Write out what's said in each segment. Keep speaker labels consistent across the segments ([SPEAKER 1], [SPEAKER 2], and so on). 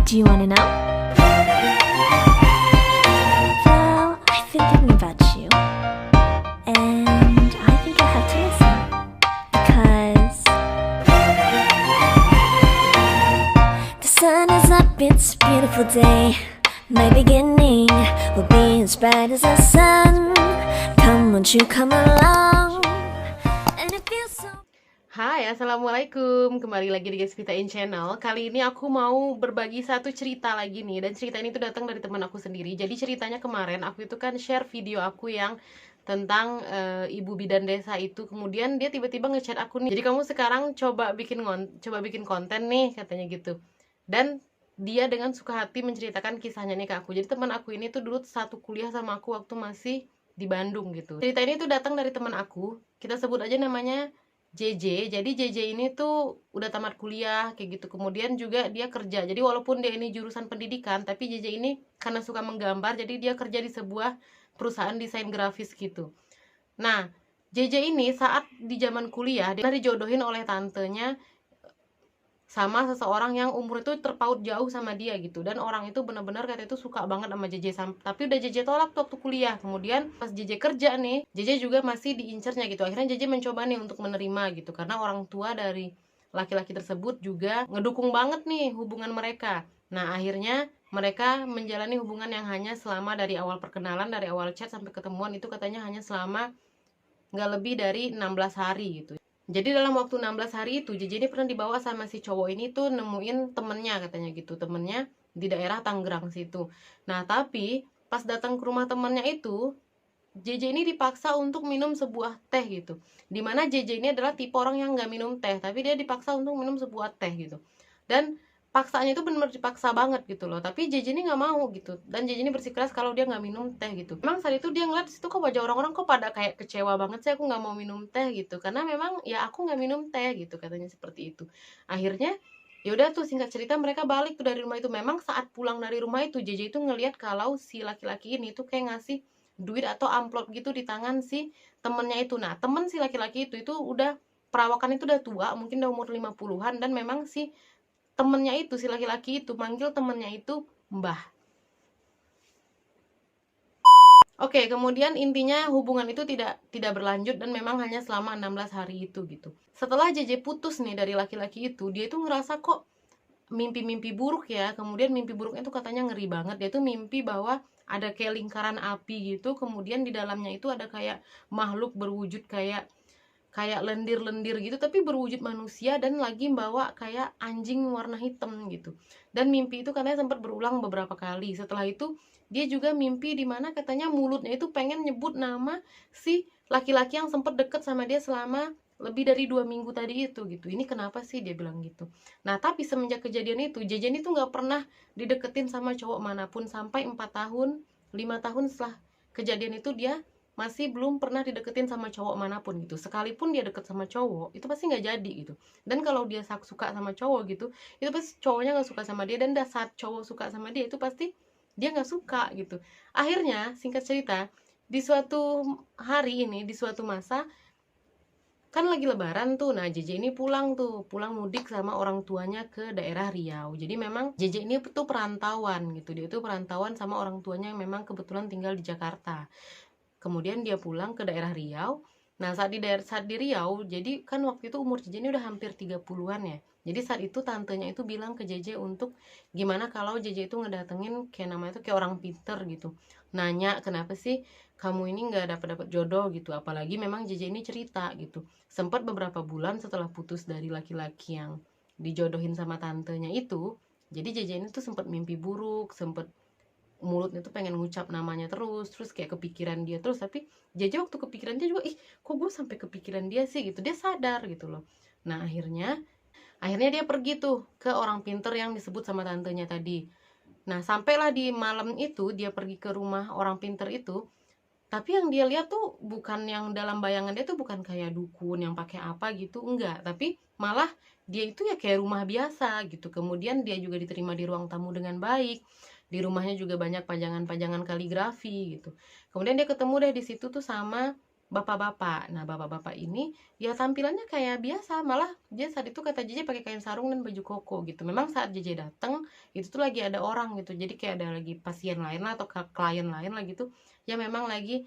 [SPEAKER 1] Do you wanna know? Well, I've been thinking about you, and I think I have to listen because the sun is up, it's a beautiful day. My beginning will be as bright as the sun. Come, won't you come along? And it feels so.
[SPEAKER 2] Hai, assalamualaikum. Kembali lagi di Guys Vitain Channel. Kali ini aku mau berbagi satu cerita lagi nih. Dan cerita ini tuh datang dari teman aku sendiri. Jadi ceritanya kemarin aku itu kan share video aku yang tentang ibu bidan desa itu. Kemudian dia tiba-tiba ngechat aku nih. Jadi kamu sekarang coba bikin konten nih, katanya gitu. Dan dia dengan suka hati menceritakan kisahnya nih ke aku. Jadi teman aku ini tuh dulu satu kuliah sama aku waktu masih di Bandung gitu. Cerita ini tuh datang dari teman aku. Kita sebut aja namanya JJ. Jadi JJ ini tuh udah tamat kuliah kayak gitu. Kemudian juga dia kerja. Jadi walaupun dia ini jurusan pendidikan, tapi JJ ini karena suka menggambar, jadi dia kerja di sebuah perusahaan desain grafis gitu. Nah, JJ ini saat di zaman kuliah dia dijodohin oleh tantenya sama seseorang yang umur itu terpaut jauh sama dia gitu. Dan orang itu benar-benar kata itu suka banget sama JJ, tapi udah JJ tolak waktu kuliah. Kemudian pas JJ kerja nih, JJ juga masih diincernya gitu. Akhirnya JJ mencoba nih untuk menerima gitu, karena orang tua dari laki-laki tersebut juga ngedukung banget nih hubungan mereka. Nah, akhirnya mereka menjalani hubungan yang hanya selama dari awal perkenalan, dari awal chat sampai ketemuan itu katanya hanya selama nggak lebih dari 16 hari gitu. Jadi dalam waktu 16 hari itu JJ ini pernah dibawa sama si cowok ini tuh nemuin temennya, katanya gitu, temennya di daerah Tangerang situ. Nah, tapi pas datang ke rumah temennya itu, JJ ini dipaksa untuk minum sebuah teh gitu. Dimana JJ ini adalah tipe orang yang nggak minum teh, tapi dia dipaksa untuk minum sebuah teh gitu. Dan paksanya itu benar-benar dipaksa banget gitu loh. Tapi JJ ini nggak mau gitu. Dan JJ ini bersikeras kalau dia nggak minum teh gitu. Memang saat itu dia ngeliat situ kok wajah orang-orang kok pada kayak kecewa banget sih, aku nggak mau minum teh gitu. Karena memang ya aku nggak minum teh gitu, katanya seperti itu. Akhirnya ya udah tuh, singkat cerita mereka balik tuh dari rumah itu. Memang saat pulang dari rumah itu JJ itu ngelihat kalau si laki-laki ini tuh kayak ngasih duit atau amplop gitu di tangan si temennya itu. Nah, temen si laki-laki itu udah perawakan, itu udah tua, mungkin udah umur 50-an. Dan memang si temennya itu, si laki-laki itu manggil temennya itu Mbah. Oke, kemudian intinya hubungan itu tidak berlanjut dan memang hanya selama 16 hari itu gitu. Setelah JJ putus nih dari laki-laki itu, dia itu ngerasa kok mimpi-mimpi buruk ya. Kemudian mimpi buruknya itu katanya ngeri banget. Dia tuh mimpi bahwa ada kayak lingkaran api gitu, kemudian di dalamnya itu ada kayak makhluk berwujud kayak lendir-lendir gitu, tapi berwujud manusia dan lagi bawa kayak anjing warna hitam gitu. Dan mimpi itu katanya sempat berulang beberapa kali. Setelah itu dia juga mimpi dimana katanya mulutnya itu pengen nyebut nama si laki-laki yang sempat deket sama dia selama lebih dari 2 minggu tadi itu gitu. Ini kenapa sih, dia bilang gitu. Nah, tapi semenjak kejadian itu JJ itu nggak pernah dideketin sama cowok manapun sampai 4 tahun 5 tahun setelah kejadian itu dia masih belum pernah dideketin sama cowok manapun gitu. Sekalipun dia deket sama cowok, itu pasti nggak jadi gitu. Dan kalau dia suka sama cowok gitu, itu pasti cowoknya nggak suka sama dia. Dan saat cowok suka sama dia, itu pasti dia nggak suka gitu. Akhirnya, singkat cerita, di suatu hari ini, di suatu masa, kan lagi lebaran tuh. Nah, JJ ini pulang mudik sama orang tuanya ke daerah Riau. Jadi memang JJ ini tuh perantauan gitu. Dia tuh perantauan sama orang tuanya yang memang kebetulan tinggal di Jakarta. Kemudian dia pulang ke daerah Riau. Nah, saat di Riau, jadi kan waktu itu umur JJ ini udah hampir 30-an ya. Jadi saat itu tantenya itu bilang ke JJ untuk gimana kalau JJ itu ngedatengin kayak namanya itu kayak orang pinter gitu. Nanya, kenapa sih kamu ini nggak dapat jodoh gitu. Apalagi memang JJ ini cerita gitu. Sempat beberapa bulan setelah putus dari laki-laki yang dijodohin sama tantenya itu, jadi JJ ini tuh sempat mimpi buruk, sempat mulutnya tuh pengen ngucap namanya terus kayak kepikiran dia terus. Tapi JJ waktu kepikiran dia juga, ih kok gue sampai kepikiran dia sih gitu, dia sadar gitu loh. Nah, akhirnya dia pergi tuh ke orang pinter yang disebut sama tantenya tadi. Nah, sampailah di malam itu dia pergi ke rumah orang pinter itu. Tapi yang dia lihat tuh bukan yang dalam bayangan dia tuh, bukan kayak dukun yang pakai apa gitu, enggak. Tapi malah dia itu ya kayak rumah biasa gitu. Kemudian dia juga diterima di ruang tamu dengan baik. Di rumahnya juga banyak pajangan-pajangan kaligrafi gitu. Kemudian dia ketemu deh di situ tuh sama bapak-bapak. Nah, bapak-bapak ini ya tampilannya kayak biasa, malah dia saat itu kata JJ pakai kain sarung dan baju koko gitu. Memang saat JJ datang itu tuh lagi ada orang gitu, jadi kayak ada lagi pasien lain lah atau klien lain lah gitu, ya memang lagi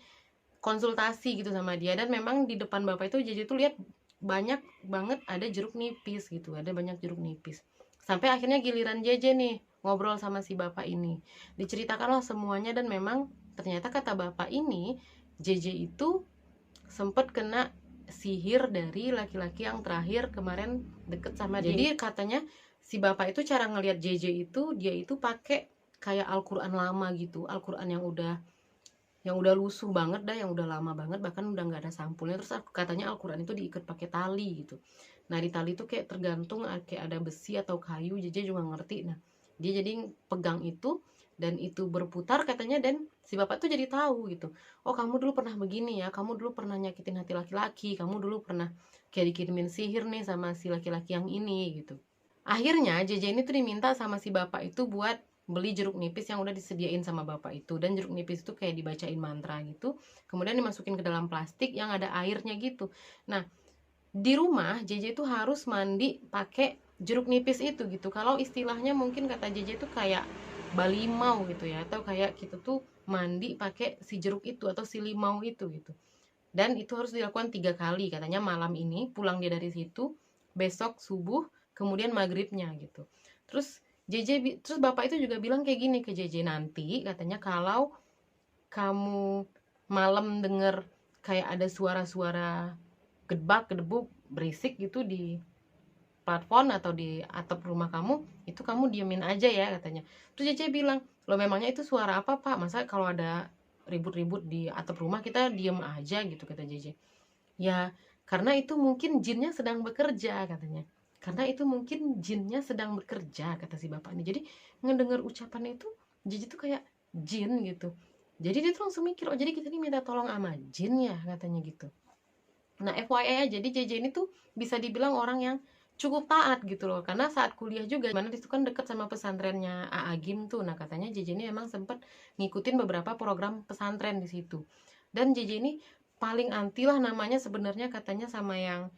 [SPEAKER 2] konsultasi gitu sama dia. Dan memang di depan bapak itu JJ tuh lihat banyak banget ada jeruk nipis gitu, ada banyak jeruk nipis. Sampai akhirnya giliran JJ nih ngobrol sama si bapak ini, diceritakanlah semuanya. Dan memang ternyata kata bapak ini, JJ itu sempet kena sihir dari laki-laki yang terakhir kemarin deket sama dia. Jadi katanya si bapak itu cara ngelihat JJ itu, dia itu pakai kayak Al-Quran lama gitu, Al-Quran yang udah lusuh banget dah, yang udah lama banget, bahkan udah nggak ada sampulnya. Terus katanya Al-Quran itu diikat pakai tali gitu. Nah, di tali itu kayak tergantung kayak ada besi atau kayu, JJ juga ngerti. Nah, dia jadi pegang itu dan itu berputar katanya, dan si bapak tuh jadi tahu gitu. Oh, kamu dulu pernah begini ya, kamu dulu pernah nyakitin hati laki-laki, kamu dulu pernah kayak dikirimin sihir nih sama si laki-laki yang ini gitu. Akhirnya JJ ini tuh diminta sama si bapak itu buat beli jeruk nipis yang udah disediain sama bapak itu. Dan jeruk nipis itu kayak dibacain mantra gitu, kemudian dimasukin ke dalam plastik yang ada airnya gitu. Nah, di rumah JJ itu harus mandi pakai jeruk nipis itu gitu. Kalau istilahnya mungkin kata JJ itu kayak balimau gitu ya, atau kayak kita tuh mandi pakai si jeruk itu atau si limau itu gitu. Dan itu harus dilakukan 3 kali katanya, malam ini pulang dia dari situ, besok subuh, kemudian maghribnya gitu. Terus terus bapak itu juga bilang kayak gini ke JJ, nanti katanya kalau kamu malam denger kayak ada suara-suara gedebuk berisik gitu di plafon atau di atap rumah kamu, itu kamu diemin aja ya katanya. Terus Cece bilang, lo memangnya itu suara apa pak, masa kalau ada ribut-ribut di atap rumah kita diem aja gitu, kata JJ. Ya karena itu mungkin jinnya sedang bekerja katanya, karena itu mungkin jinnya sedang bekerja, kata si bapak ini. Jadi ngedenger ucapan itu JJ tuh kayak jin gitu. Jadi dia tuh langsung mikir, oh jadi kita ini minta tolong sama jin ya, katanya gitu. Nah, FYI aja, jadi JJ ini tuh bisa dibilang orang yang cukup taat gitu loh, karena saat kuliah juga, mana disitu kan deket sama pesantrennya AA Gim tuh. Nah, katanya JJ ini emang sempet ngikutin beberapa program pesantren di situ. Dan JJ ini paling anti lah namanya sebenarnya katanya sama yang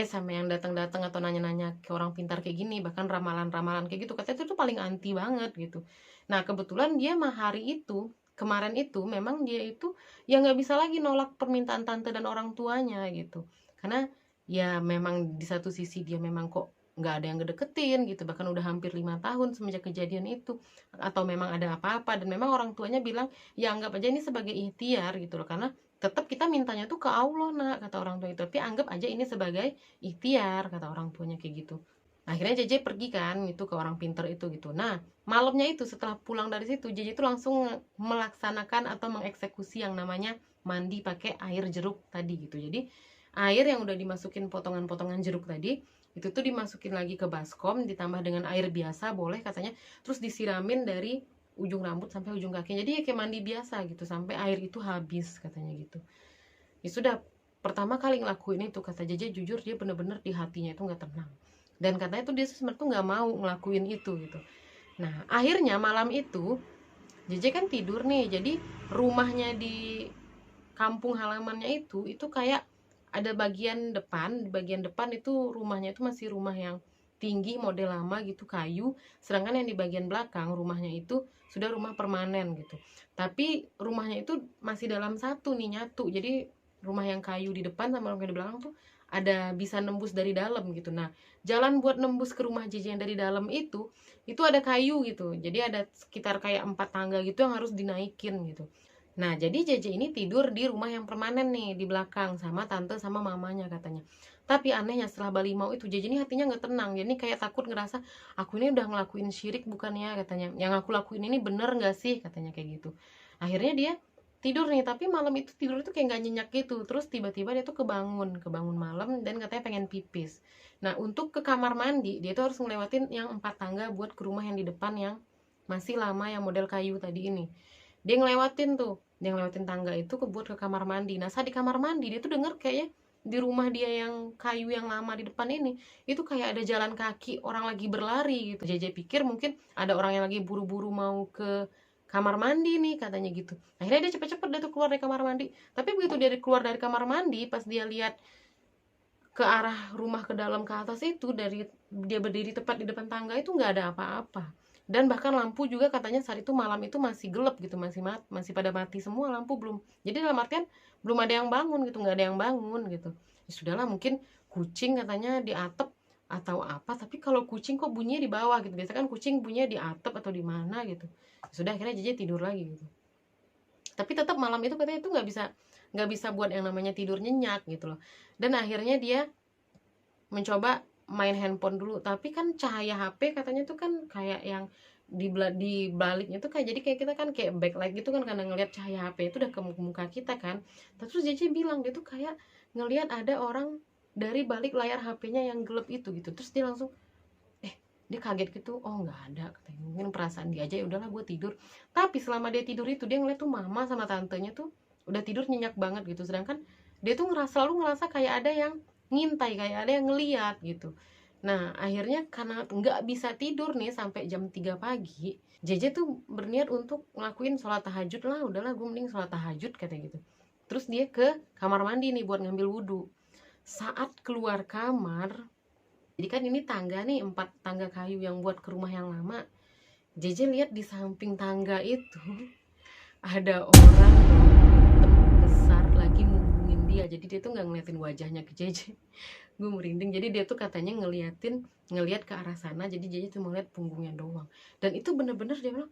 [SPEAKER 2] sama yang datang-datang atau nanya-nanya ke orang pintar kayak gini, bahkan ramalan-ramalan kayak gitu. Katanya itu tuh paling anti banget gitu. Nah, kebetulan dia mah hari itu kemarin itu memang dia itu ya nggak bisa lagi nolak permintaan tante dan orang tuanya gitu, karena ya memang di satu sisi dia memang kok nggak ada yang ngedeketin gitu, bahkan udah hampir 5 tahun semenjak kejadian itu, atau memang ada apa-apa. Dan memang orang tuanya bilang ya anggap aja ini sebagai ikhtiar gitu loh, karena tetap kita mintanya tuh ke Allah nak, kata orang tua itu, tapi anggap aja ini sebagai ikhtiar, kata orang tuanya kayak gitu. Akhirnya JJ pergi kan itu ke orang pinter itu gitu. Nah, malamnya itu setelah pulang dari situ, JJ itu langsung melaksanakan atau mengeksekusi yang namanya mandi pakai air jeruk tadi gitu. Jadi air yang udah dimasukin potongan-potongan jeruk tadi itu tuh dimasukin lagi ke baskom, ditambah dengan air biasa boleh katanya, terus disiramin dari ujung rambut sampai ujung kaki. Jadi ya kayak mandi biasa gitu sampai air itu habis katanya gitu. Ya sudah, pertama kali ngelakuin itu kata JJ jujur dia bener-bener di hatinya itu nggak tenang, dan katanya tuh dia sebenarnya tuh nggak mau ngelakuin itu gitu. Nah, akhirnya malam itu JJ kan tidur nih, jadi rumahnya di kampung halamannya itu kayak ada bagian depan, di bagian depan itu rumahnya itu masih rumah yang tinggi model lama gitu, kayu, sedangkan yang di bagian belakang rumahnya itu sudah rumah permanen gitu. Tapi rumahnya itu masih dalam satu nih, nyatu. Jadi rumah yang kayu di depan sama rumah yang di belakang tuh ada bisa nembus dari dalam gitu. Nah, jalan buat nembus ke rumah JJ yang dari dalam itu ada kayu gitu. Jadi ada sekitar kayak 4 tangga gitu yang harus dinaikin gitu. Nah, jadi JJ ini tidur di rumah yang permanen nih di belakang sama tante sama mamanya katanya. Tapi anehnya setelah Balimau itu JJ ini hatinya nggak tenang. Jadi kayak takut ngerasa, aku ini udah ngelakuin syirik bukan ya katanya. Yang aku lakuin ini bener nggak sih katanya kayak gitu. Akhirnya dia tidur nih, tapi malam itu tidur itu kayak nggak nyenyak gitu. Terus tiba-tiba dia tuh kebangun malam dan katanya pengen pipis. Nah, untuk ke kamar mandi dia tuh harus ngelewatin yang 4 tangga buat ke rumah yang di depan yang masih lama yang model kayu tadi ini. Dia ngelewatin tangga itu buat ke kamar mandi. Nah, saat di kamar mandi dia tuh denger kayaknya di rumah dia yang kayu yang lama di depan ini itu kayak ada jalan kaki orang lagi berlari gitu. JJ pikir mungkin ada orang yang lagi buru-buru mau ke kamar mandi nih katanya gitu. Akhirnya dia cepet-cepet dia tuh keluar dari kamar mandi. Tapi begitu dia keluar dari kamar mandi, pas dia lihat ke arah rumah ke dalam ke atas itu, dari dia berdiri tepat di depan tangga itu nggak ada apa-apa. Dan bahkan lampu juga katanya saat itu malam itu masih gelap gitu, masih pada mati semua lampu, belum, jadi dalam artian belum ada yang bangun gitu, nggak ada yang bangun gitu. Ya sudahlah, mungkin kucing katanya di atap atau apa, tapi kalau kucing kok bunyinya di bawah gitu, biasanya kan kucing bunyinya di atap atau di mana gitu. Ya sudah, akhirnya JJ tidur lagi gitu. Tapi tetap malam itu katanya itu nggak bisa buat yang namanya tidur nyenyak gitu loh. Dan akhirnya dia mencoba main handphone dulu, tapi kan cahaya HP katanya tuh kan kayak yang di baliknya tuh kayak, jadi kayak kita kan kayak backlight gitu kan, karena ngelihat cahaya HP itu udah ke muka kita kan. Terus JJ bilang dia tuh kayak ngelihat ada orang dari balik layar HP-nya yang gelap itu gitu. Terus dia langsung dia kaget gitu, oh nggak ada katanya, mungkin perasaan dia aja, ya udahlah gue tidur. Tapi selama dia tidur itu dia ngeliat tuh mama sama tantenya tuh udah tidur nyenyak banget gitu, sedangkan dia tuh selalu ngerasa kayak ada yang ngintai, kayak ada yang ngeliat gitu. Nah akhirnya karena nggak bisa tidur nih sampai jam 3 pagi, JJ tuh berniat untuk ngelakuin sholat tahajud lah, udahlah gue mending sholat tahajud katanya gitu. Terus dia ke kamar mandi nih buat ngambil wudhu. Saat keluar kamar, jadi kan ini tangga nih, 4 tangga kayu yang buat ke rumah yang lama. JJ lihat di samping tangga itu ada orang besar lagi ngubungin dia. Jadi dia tuh nggak ngeliatin wajahnya ke JJ. Gue merinding. Jadi dia tuh katanya ngeliat ke arah sana. Jadi JJ tuh ngeliat punggungnya doang. Dan itu bener-bener dia bilang,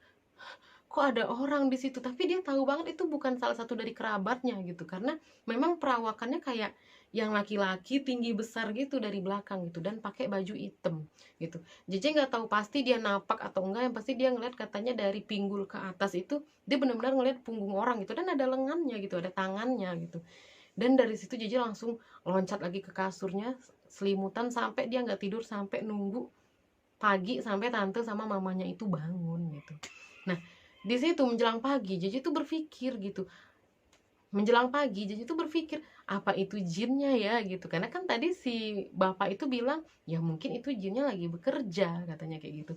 [SPEAKER 2] kok ada orang di situ. Tapi dia tahu banget itu bukan salah satu dari kerabatnya gitu, karena memang perawakannya kayak yang laki-laki tinggi besar gitu dari belakang gitu, dan pakai baju hitam gitu. JJ nggak tahu pasti dia napak atau enggak, yang pasti dia ngeliat katanya dari pinggul ke atas itu dia benar-benar ngeliat punggung orang gitu, dan ada lengannya gitu, ada tangannya gitu. Dan dari situ JJ langsung loncat lagi ke kasurnya, selimutan, sampai dia nggak tidur sampai nunggu pagi, sampai tante sama mamanya itu bangun gitu. Nah di situ menjelang pagi JJ tuh berpikir gitu, apa itu jinnya ya gitu, karena kan tadi si bapak itu bilang ya mungkin itu jinnya lagi bekerja katanya kayak gitu.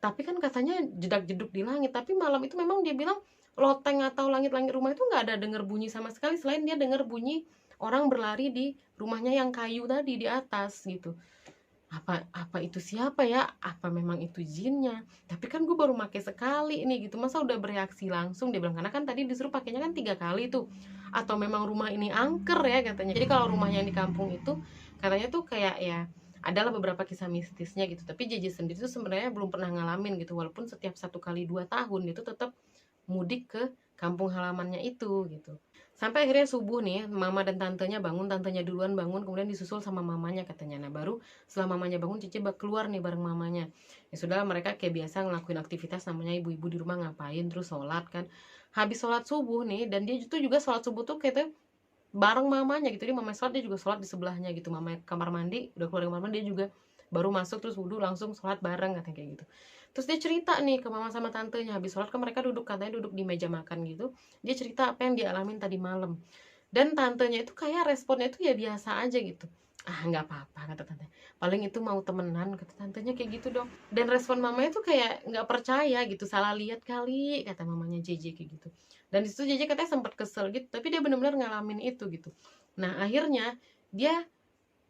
[SPEAKER 2] Tapi kan katanya jedak-jeduk di langit, tapi malam itu memang dia bilang loteng atau langit-langit rumah itu nggak ada dengar bunyi sama sekali, selain dia dengar bunyi orang berlari di rumahnya yang kayu tadi di atas gitu. Apa itu siapa ya, apa memang itu jinnya? Tapi kan gue baru pakai sekali nih gitu, masa udah bereaksi langsung, dia bilang, karena kan tadi disuruh pakainya kan 3 kali tuh. Atau memang rumah ini angker ya katanya. Jadi kalau rumahnya yang di kampung itu katanya tuh kayak ya adalah beberapa kisah mistisnya gitu, tapi JJ sendiri tuh sebenarnya belum pernah ngalamin gitu, walaupun setiap 1 kali 2 tahun itu tetap mudik ke kampung halamannya itu gitu. Sampai akhirnya subuh nih, mama dan tantenya bangun, tantenya duluan bangun, kemudian disusul sama mamanya katanya. Nah baru setelah mamanya bangun, Cici keluar nih bareng mamanya. Ya sudah, mereka kayak biasa ngelakuin aktivitas namanya ibu-ibu di rumah, ngapain, terus sholat kan. Habis sholat subuh nih, dan dia itu juga sholat subuh tuh kayak bareng mamanya gitu. Dia mama sholat, dia juga sholat di sebelahnya gitu. Mama kamar mandi, udah keluar dari kamar mandi, dia juga baru masuk, terus wudhu langsung sholat bareng katanya kayak gitu. Terus dia cerita nih ke mama sama tantenya, habis sholat kan mereka katanya duduk di meja makan gitu. Dia cerita apa yang dia alamin tadi malam. Dan tantenya itu kayak responnya itu ya biasa aja gitu. Ah nggak apa-apa kata tante, paling itu mau temenan kata tantenya kayak gitu dong. Dan respon mamanya tuh kayak nggak percaya gitu, salah lihat kali kata mamanya JJ kayak gitu. Dan disitu JJ katanya sempat kesel gitu, tapi dia benar-benar ngalamin itu gitu. Nah akhirnya dia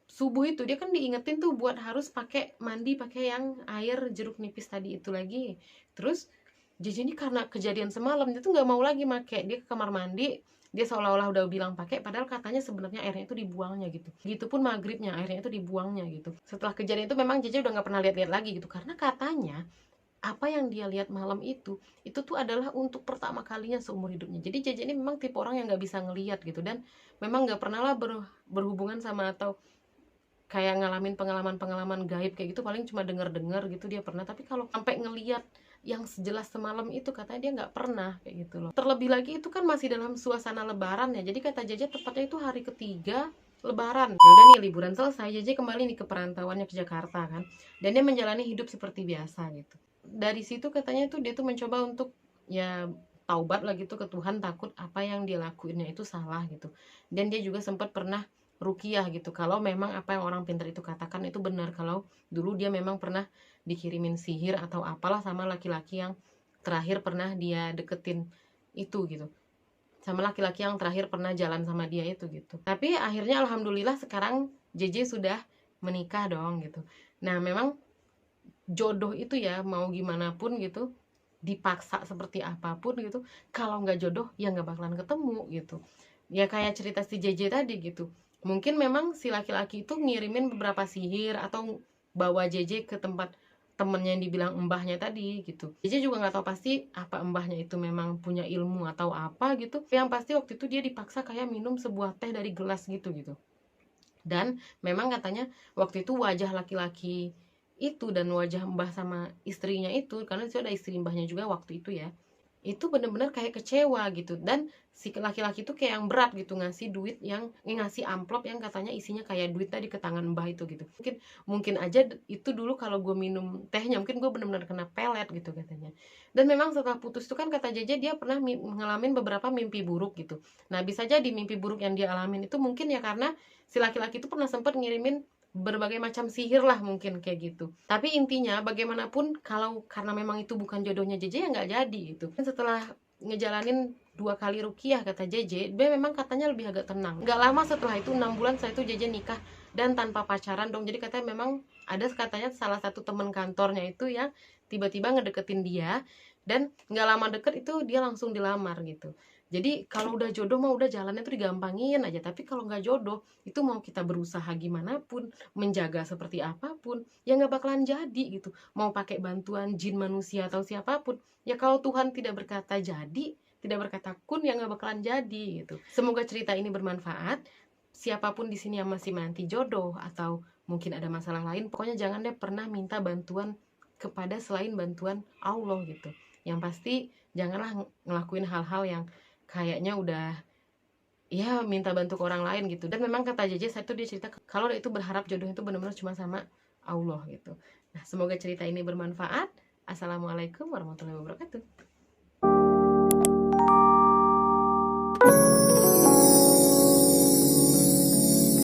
[SPEAKER 2] subuh itu dia kan diingetin tuh buat harus mandi pakai yang air jeruk nipis tadi itu lagi. Terus JJ ini karena kejadian semalam dia tuh nggak mau lagi pakai, dia ke kamar mandi, dia seolah-olah udah bilang pakai, padahal katanya sebenarnya airnya itu dibuangnya gitu. Gitupun maghribnya airnya itu dibuangnya gitu. Setelah kejadian itu memang JJ udah nggak pernah lihat-lihat lagi gitu, karena katanya apa yang dia lihat malam itu tuh adalah untuk pertama kalinya seumur hidupnya. Jadi JJ ini memang tipe orang yang nggak bisa ngelihat gitu, dan memang nggak pernah lah berhubungan sama atau kayak ngalamin pengalaman gaib kayak gitu, paling cuma dengar gitu dia pernah. Tapi kalau sampai ngeliat yang sejelas semalam itu katanya dia nggak pernah kayak gitu loh. Terlebih lagi itu kan masih dalam suasana lebaran ya, jadi kata JJ tepatnya itu hari ketiga lebaran. Ya udah nih, liburan selesai, JJ kembali nih ke perantauannya ke Jakarta kan, dan dia menjalani hidup seperti biasa gitu. Dari situ katanya tuh dia tuh mencoba untuk ya taubat lah gitu ke Tuhan, takut apa yang dia lakuinnya itu salah gitu. Dan dia juga sempat pernah ruqyah gitu, kalau memang apa yang orang pintar itu katakan itu benar, kalau dulu dia memang pernah dikirimin sihir atau apalah sama laki-laki yang terakhir pernah dia deketin itu gitu, sama laki-laki yang terakhir pernah jalan sama dia itu gitu. Tapi akhirnya alhamdulillah sekarang JJ sudah menikah dong gitu. Nah memang jodoh itu ya mau gimana pun gitu, dipaksa seperti apapun gitu, kalau nggak jodoh ya nggak bakalan ketemu gitu. Ya kayak cerita si JJ tadi gitu, mungkin memang si laki-laki itu ngirimin beberapa sihir atau bawa JJ ke tempat temennya yang dibilang mbahnya tadi gitu. JJ juga nggak tahu pasti apa mbahnya itu memang punya ilmu atau apa gitu. Yang pasti waktu itu dia dipaksa kayak minum sebuah teh dari gelas gitu gitu. Dan memang katanya waktu itu wajah laki-laki itu dan wajah mbah sama istrinya itu, karena itu ada istri mbahnya juga waktu itu ya, itu bener-bener kayak kecewa gitu. Dan si laki-laki itu kayak yang berat gitu ngasih duit yang ngasih amplop yang katanya isinya kayak duit tadi ke tangan mbah itu gitu. Mungkin aja itu dulu kalau gue minum tehnya mungkin gue bener-bener kena pelet gitu katanya. Dan memang setelah putus itu kan kata JJ dia pernah ngalamin beberapa mimpi buruk gitu. Nah bisa jadi mimpi buruk yang dia alamin itu mungkin ya karena si laki-laki itu pernah sempat ngirimin berbagai macam sihir lah mungkin kayak gitu. Tapi intinya bagaimanapun kalau karena memang itu bukan jodohnya JJ ya nggak jadi gitu. Dan setelah ngejalanin 2 kali rukiah kata JJ, dia memang katanya lebih agak tenang. Nggak lama setelah itu 6 bulan setelah itu JJ nikah dan tanpa pacaran dong. Jadi katanya memang ada katanya salah satu teman kantornya itu yang tiba-tiba ngedeketin dia dan nggak lama deket itu dia langsung dilamar gitu. Jadi kalau udah jodoh mah udah jalannya tuh digampangin aja. Tapi kalau nggak jodoh itu mau kita berusaha gimana pun, menjaga seperti apapun, ya nggak bakalan jadi gitu. Mau pakai bantuan jin manusia atau siapapun, ya kalau Tuhan tidak berkata jadi, tidak berkata kun, ya nggak bakalan jadi gitu. Semoga cerita ini bermanfaat. Siapapun di sini yang masih menanti jodoh atau mungkin ada masalah lain, pokoknya jangan deh pernah minta bantuan kepada selain bantuan Allah gitu. Yang pasti janganlah ngelakuin hal-hal yang kayaknya udah ya minta bantu ke orang lain gitu. Dan memang kata JJ saat itu dia cerita kalau itu berharap jodoh itu benar-benar cuma sama Allah gitu. Nah semoga cerita ini bermanfaat. Assalamualaikum warahmatullahi wabarakatuh.